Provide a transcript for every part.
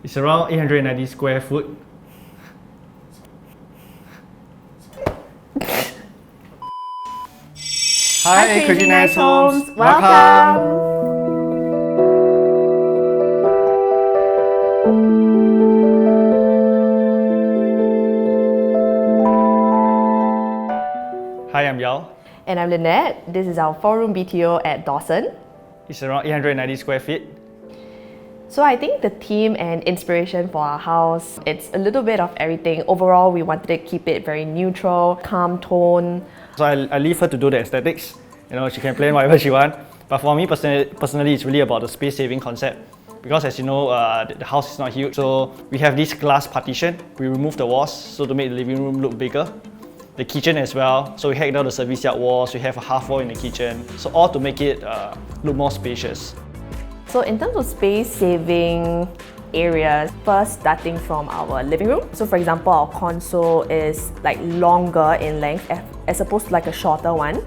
It's around 890 square foot. Hi, Crazy Nice Homes. Welcome. Hi, I'm Yao. And I'm Lynette. This is our 4-room BTO at Dawson. It's around 890 square feet. So I think the theme and inspiration for our house, it's a little bit of everything. Overall, we wanted to keep it very neutral, calm tone. So I leave her to do the aesthetics. You know, she can plan whatever she wants. But for me personally, it's really about the space saving concept. Because as you know, the house is not huge. So we have this glass partition. We remove the walls so to make the living room look bigger. The kitchen as well. So we hacked out the service yard walls. We have a half wall in the kitchen. So all to make it look more spacious. So in terms of space saving areas, first starting from our living room. So for example, our console is like longer in length as opposed to like a shorter one.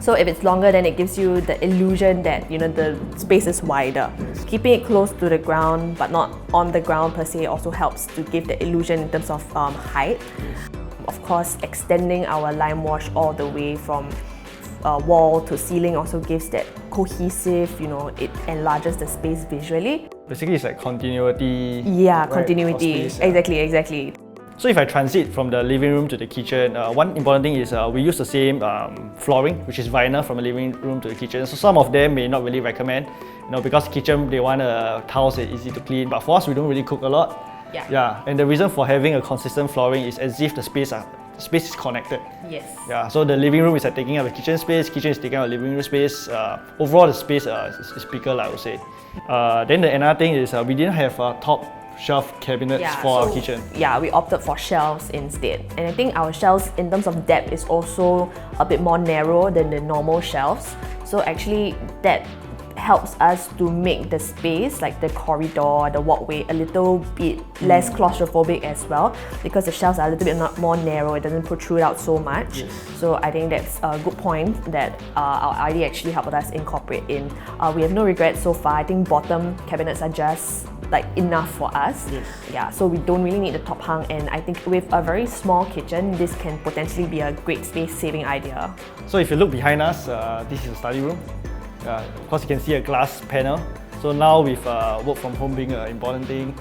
So if it's longer, then it gives you the illusion that, you know, the space is wider. Keeping it close to the ground but not on the ground per se also helps to give the illusion in terms of height. Of course, extending our lime wash all the way from wall to ceiling also gives that cohesive, you know, it enlarges the space visually. Basically, it's like continuity. Yeah, right, continuity. space, yeah. Exactly. So if I transit from the living room to the kitchen, one important thing is we use the same flooring, which is vinyl from the living room to the kitchen. So some of them may not really recommend, you know, because kitchen they want tiles that are easy to clean. But for us, we don't really cook a lot. Yeah. And the reason for having a consistent flooring is as if the space is connected. Yes. Yeah. So the living room is taking up the kitchen space. Kitchen is taking up the living room space. Overall, the space is bigger, I would say. Then another thing is we didn't have top shelf cabinets for our kitchen. Yeah, we opted for shelves instead. And I think our shelves in terms of depth is also a bit more narrow than the normal shelves. So actually that helps us to make the space, like the corridor, the walkway, a little bit less claustrophobic as well, because the shelves are a little bit more narrow, it doesn't protrude out so much. Yes. So I think that's a good point that our ID actually helped us incorporate in. We have no regrets so far. I think bottom cabinets are just like enough for us. Yes. Yeah, so we don't really need the top hung, and I think with a very small kitchen, this can potentially be a great space saving idea. So if you look behind us, this is a study room. Of course, you can see a glass panel. So now with work from home being an important thing.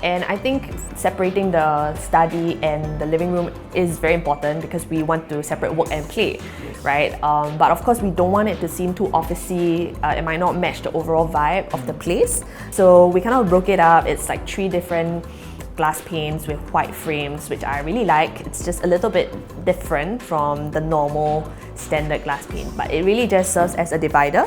And I think separating the study and the living room is very important because we want to separate work and play, right? But of course, we don't want it to seem too officey. It might not match the overall vibe of the place. So we kind of broke it up. It's like 3 different glass panes with white frames, which I really like. It's just a little bit different from the normal standard glass pane, but it really just serves as a divider.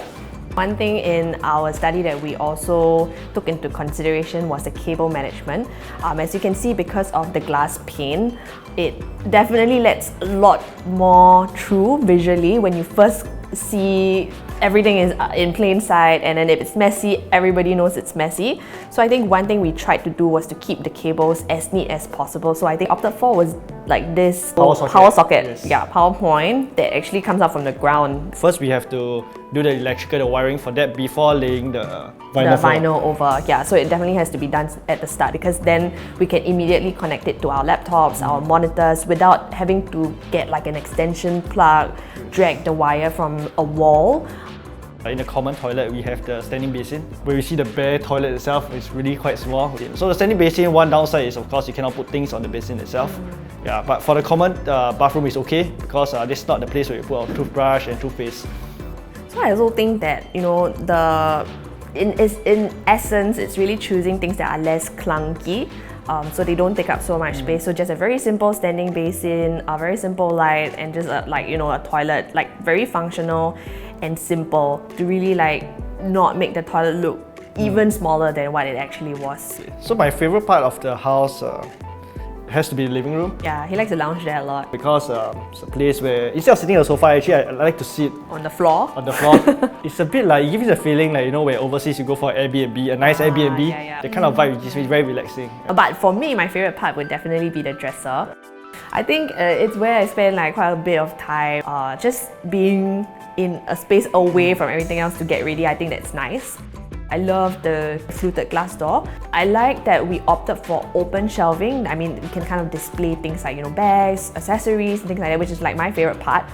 One thing in our study that we also took into consideration was the cable management. As you can see, because of the glass pane, it definitely lets a lot more through visually when you first see everything is in plain sight, and then if it's messy, everybody knows it's messy. So I think one thing we tried to do was to keep the cables as neat as possible. So I think opted for was like this power socket. Yes. Yeah, power point that actually comes out from the ground. First, we have to do the electrical, the wiring for that before laying the vinyl over. Yeah, so it definitely has to be done at the start because then we can immediately connect it to our laptops, our monitors, without having to get like an extension plug, drag the wire from a wall. In the common toilet, we have the standing basin, where you see the bare toilet itself is really quite small. So the standing basin, one downside is of course you cannot put things on the basin itself. Yeah, but for the common bathroom is okay because this is not the place where you put our toothbrush and toothpaste. So I also think that, you know, in essence, it's really choosing things that are less clunky. So they don't take up so much space. So just a very simple standing basin, a very simple light, and just a toilet, like very functional and simple to really like not make the toilet look even smaller than what it actually was. So my favorite part of the house has to be the living room. Yeah, he likes to lounge there a lot. Because it's a place where instead of sitting on the sofa, actually I like to sit on the floor. It's a bit like, it gives you the feeling like, you know, where overseas you go for Airbnb, a nice Airbnb, the kind of vibe which is very relaxing. But for me, my favorite part would definitely be the dresser. I think it's where I spend like quite a bit of time just being in a space away from everything else to get ready. I think that's nice. I love the fluted glass door. I like that we opted for open shelving. I mean, we can kind of display things like, bags, accessories, and things like that, which is like my favorite part.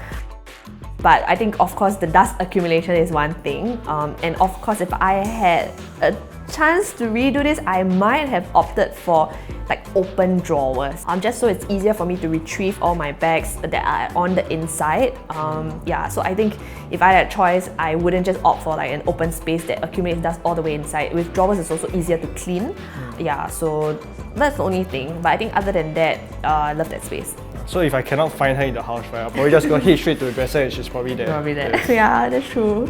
But I think, of course, the dust accumulation is one thing. And of course, if I had a chance to redo this, I might have opted for like open drawers, just so it's easier for me to retrieve all my bags that are on the inside. Yeah, so I think if I had a choice, I wouldn't just opt for like an open space that accumulates dust all the way inside. With drawers, it's also easier to clean. Yeah, so that's the only thing. But I think other than that, I love that space. So if I cannot find her in the house, right, I'll probably just go head straight to the dresser and she's probably there. Probably there. Yeah, that's true.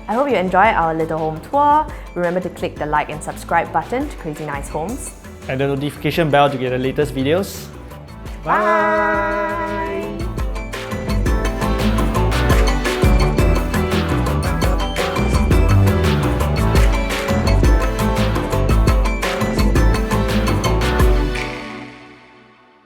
I hope you enjoyed our little home tour. Remember to click the like and subscribe button to Crazy Nice Homes. And the notification bell to get the latest videos. Bye!